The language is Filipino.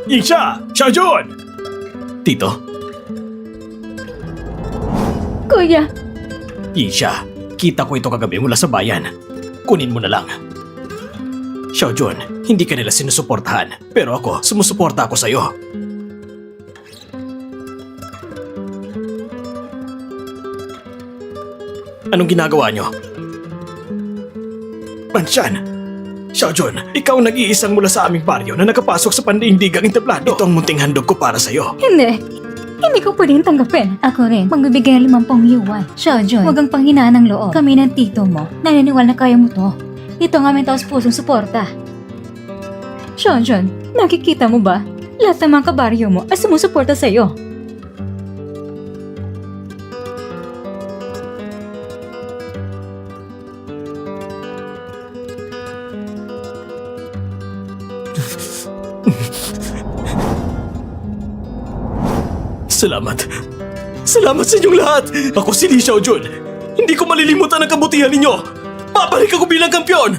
Yingsha! Xiaojun! Tito? Kuya, Yingsha, kita ko ito kagabi mula sa bayan. Kunin mo na lang. Xiaojun, hindi ka nila sinusuportahan. Pero ako, sumusuporta ako sa'yo. Anong ginagawa nyo? Pansyan! Xiaojun, ikaw ang nag-iisang mula sa aming baryo na nakapasok sa pandaigdigang entablado. Ito ang munting handog ko para sa'yo. hindi. Hindi ko pwedeng tanggapin. Ako rin, magbibigay ng 50 yuan. Xiaojun, huwag ang panghinaan ng loob. Kami ng tito mo, naniniwala na kaya mo to. Ito ang aming taos-pusong suporta. Xiaojun, nakikita mo ba? Lahat ng mga kabaryo mo ay sumusuporta sa'yo. Salamat. Salamat sa inyong lahat! Ako si Li Xiaojun. Hindi ko malilimutan ang kabutihan ninyo. Babalik ako bilang kampiyon!